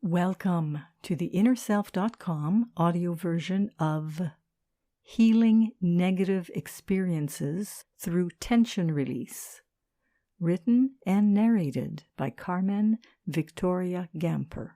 Welcome to the InnerSelf.com audio version of Healing Negative Experiences Through Tension Release, written and narrated by Carmen, Viktoria, Gamper,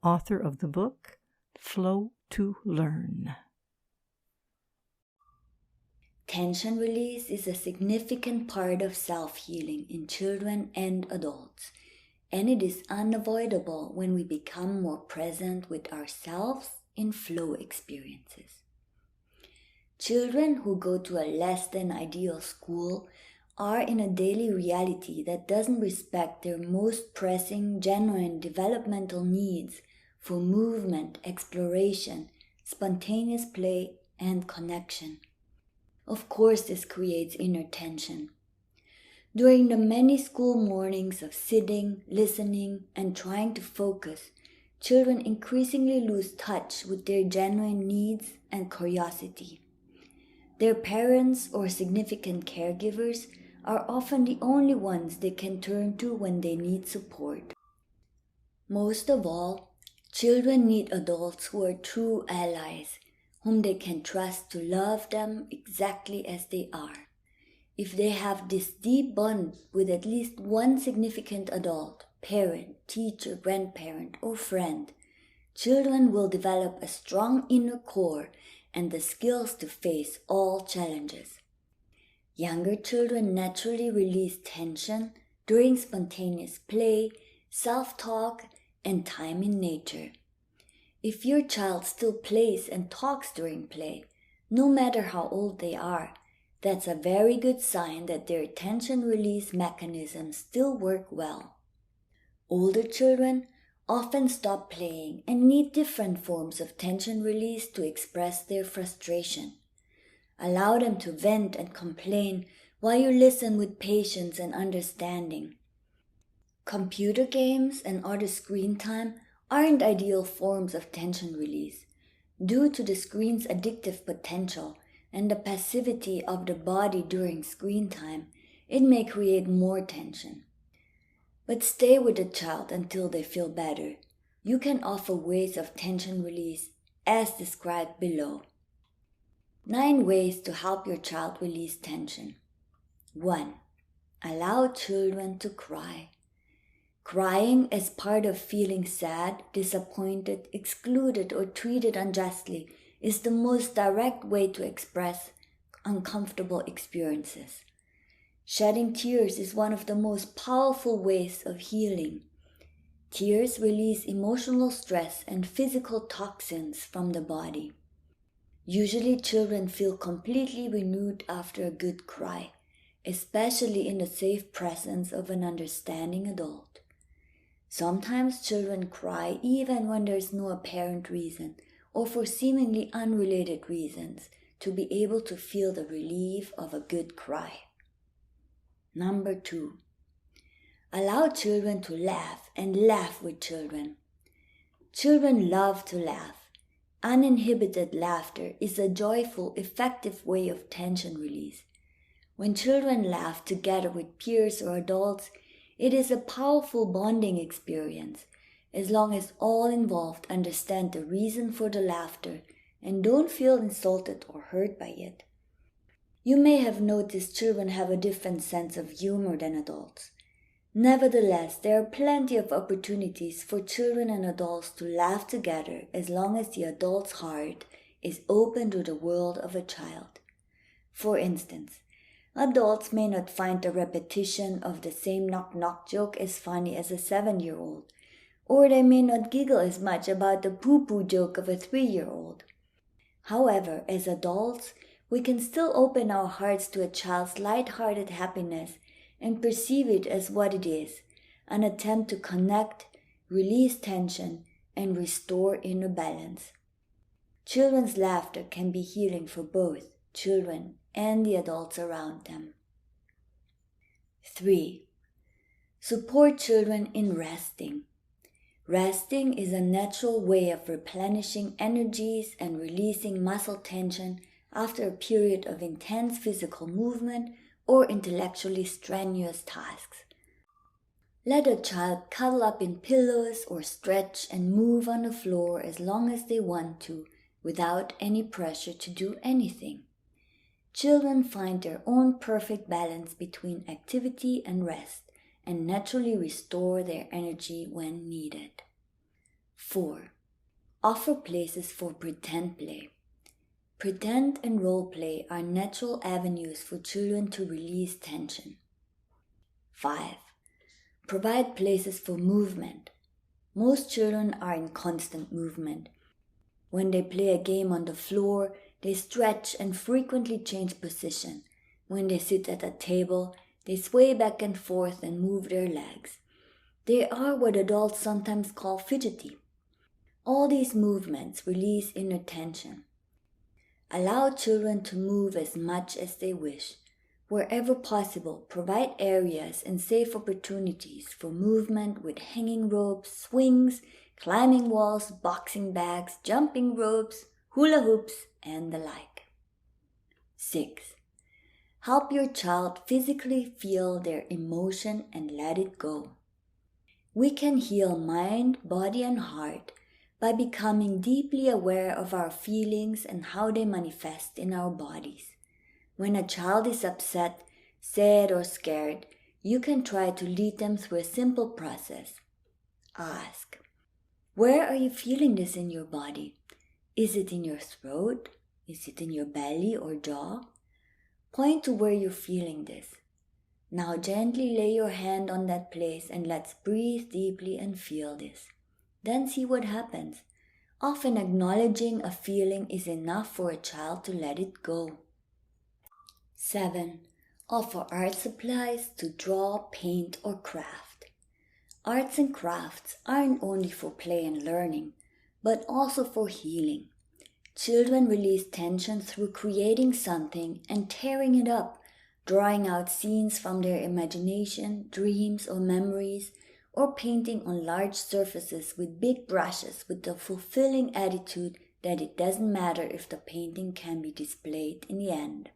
author of the book Flow to Learn. Tension release is a significant part of self-healing in children and adults, and it is unavoidable when we become more present with ourselves in flow experiences. Children who go to a less than ideal school are in a daily reality that doesn't respect their most pressing, genuine developmental needs for movement, exploration, spontaneous play, and connection. Of course, this creates inner tension. During the many school mornings of sitting, listening, and trying to focus, children increasingly lose touch with their genuine needs and curiosity. Their parents or significant caregivers are often the only ones they can turn to when they need support. Most of all, children need adults who are true allies, whom they can trust to love them exactly as they are. If they have this deep bond with at least one significant adult, parent, teacher, grandparent, or friend, children will develop a strong inner core and the skills to face all challenges. Younger children naturally release tension during spontaneous play, self-talk, and time in nature. If your child still plays and talks during play, no matter how old they are, that's a very good sign that their tension release mechanisms still work well. Older children often stop playing and need different forms of tension release to express their frustration. Allow them to vent and complain while you listen with patience and understanding. Computer games and other screen time aren't ideal forms of tension release. Due to the screen's addictive potential and the passivity of the body during screen time, it may create more tension. But stay with the child until they feel better. You can offer ways of tension release as described below. 9 ways to help your child release tension. 1. Allow children to cry. Crying as part of feeling sad, disappointed, excluded, or treated unjustly is the most direct way to express uncomfortable experiences. Shedding tears is one of the most powerful ways of healing. Tears release emotional stress and physical toxins from the body. Usually, children feel completely renewed after a good cry, especially in the safe presence of an understanding adult. Sometimes children cry even when there is no apparent reason or for seemingly unrelated reasons to be able to feel the relief of a good cry. Number 2. Allow children to laugh and laugh with children. Children love to laugh. Uninhibited laughter is a joyful, effective way of tension release. When children laugh together with peers or adults, it is a powerful bonding experience, as long as all involved understand the reason for the laughter and don't feel insulted or hurt by it. You may have noticed children have a different sense of humor than adults. Nevertheless, there are plenty of opportunities for children and adults to laugh together as long as the adult's heart is open to the world of a child. For instance, adults may not find the repetition of the same knock-knock joke as funny as a 7-year-old, or they may not giggle as much about the poo-poo joke of a 3-year-old. However, as adults, we can still open our hearts to a child's light-hearted happiness and perceive it as what it is, an attempt to connect, release tension, and restore inner balance. Children's laughter can be healing for both children and the adults around them. 3. Support children in resting. Resting is a natural way of replenishing energies and releasing muscle tension after a period of intense physical movement or intellectually strenuous tasks. Let a child cuddle up in pillows or stretch and move on the floor as long as they want to, without any pressure to do anything. Children find their own perfect balance between activity and rest and naturally restore their energy when needed. 4. Offer places for pretend play. Pretend and role play are natural avenues for children to release tension. 5. Provide places for movement. Most children are in constant movement. When they play a game on the floor, they stretch and frequently change position. When they sit at a table, they sway back and forth and move their legs. They are what adults sometimes call fidgety. All these movements release inner tension. Allow children to move as much as they wish. Wherever possible, provide areas and safe opportunities for movement with hanging ropes, swings, climbing walls, boxing bags, jumping ropes, hula hoops, and the like. 6. Help your child physically feel their emotion and let it go. We can heal mind, body, and heart by becoming deeply aware of our feelings and how they manifest in our bodies. When a child is upset, sad, or scared, you can try to lead them through a simple process. Ask, where are you feeling this in your body? Is it in your throat? Is it in your belly or jaw? Point to where you're feeling this. Now gently lay your hand on that place and let's breathe deeply and feel this. Then see what happens. Often acknowledging a feeling is enough for a child to let it go. 7. Offer art supplies to draw, paint, or craft. Arts and crafts aren't only for play and learning, but also for healing. Children release tension through creating something and tearing it up, drawing out scenes from their imagination, dreams, or memories, or painting on large surfaces with big brushes with the fulfilling attitude that it doesn't matter if the painting can be displayed in the end.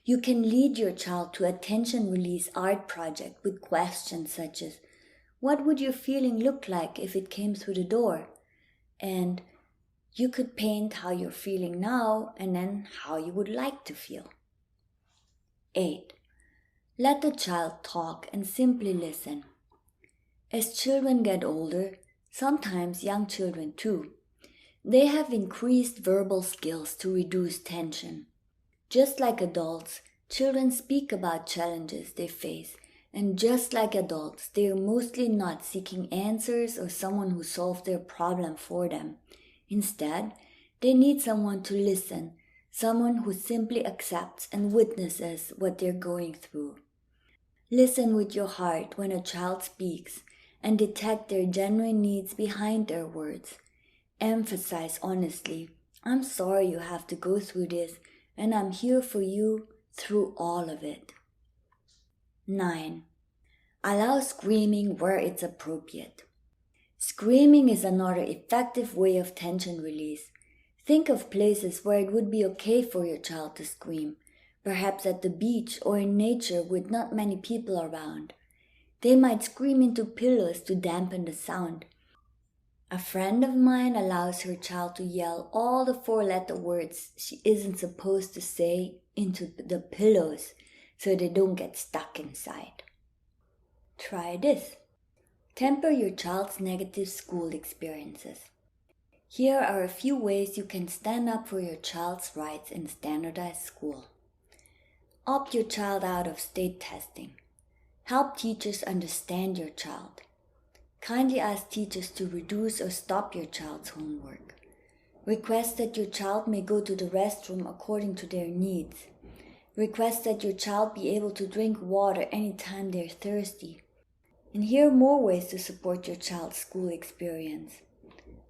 You can lead your child to a tension release art project with questions such as, what would your feeling look like if it came through the door? And you could paint how you're feeling now and then how you would like to feel. 8. Let the child talk and simply listen. As children get older, sometimes young children too, they have increased verbal skills to reduce tension. Just like adults, children speak about challenges they face, and just like adults, they are mostly not seeking answers or someone who solves their problem for them. Instead, they need someone to listen, someone who simply accepts and witnesses what they're going through. Listen with your heart when a child speaks and detect their genuine needs behind their words. Emphasize honestly, I'm sorry you have to go through this, and I'm here for you through all of it. 9. Allow screaming where it's appropriate. Screaming is another effective way of tension release. Think of places where it would be okay for your child to scream, perhaps at the beach or in nature with not many people around. They might scream into pillows to dampen the sound. A friend of mine allows her child to yell all the 4-letter words she isn't supposed to say into the pillows so they don't get stuck inside. Try this. Temper your child's negative school experiences. Here are a few ways you can stand up for your child's rights in standardized school. Opt your child out of state testing. Help teachers understand your child. Kindly ask teachers to reduce or stop your child's homework. Request that your child may go to the restroom according to their needs. Request that your child be able to drink water anytime they're thirsty. And here are more ways to support your child's school experience.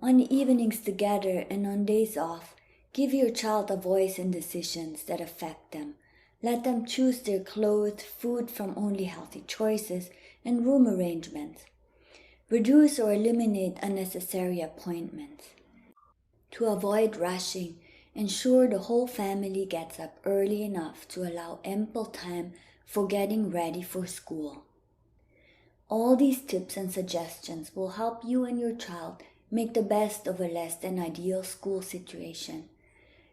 On the evenings together and on days off, give your child a voice in decisions that affect them. Let them choose their clothes, food from only healthy choices, and room arrangements. Reduce or eliminate unnecessary appointments. To avoid rushing, ensure the whole family gets up early enough to allow ample time for getting ready for school. All these tips and suggestions will help you and your child make the best of a less than ideal school situation.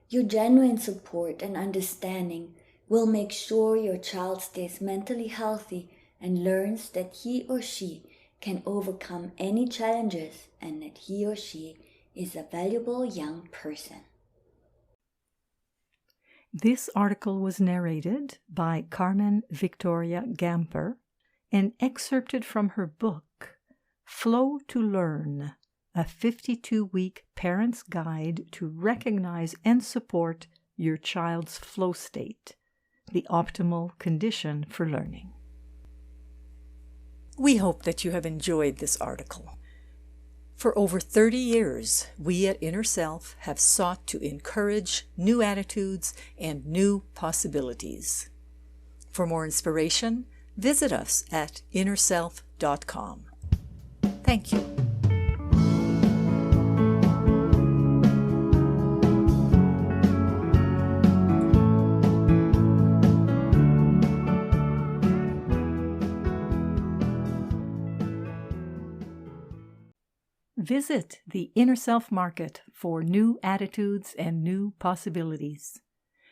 Your genuine support and understanding will make sure your child stays mentally healthy and learns that he or she can overcome any challenges and that he or she is a valuable young person. This article was narrated by Carmen Viktoria Gamper and excerpted from her book, Flow to Learn, a 52-week parent's guide to recognize and support your child's flow state, the optimal condition for learning. We hope that you have enjoyed this article. For over 30 years, we at Inner Self have sought to encourage new attitudes and new possibilities. For more inspiration, visit us at innerself.com. Thank you. Visit the Inner Self Market for new attitudes and new possibilities.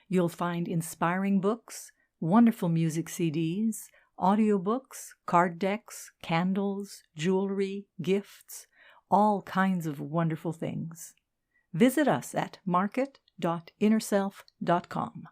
You'll find inspiring books, wonderful music CDs, audiobooks, card decks, candles, jewelry, gifts, all kinds of wonderful things. Visit us at market.innerself.com.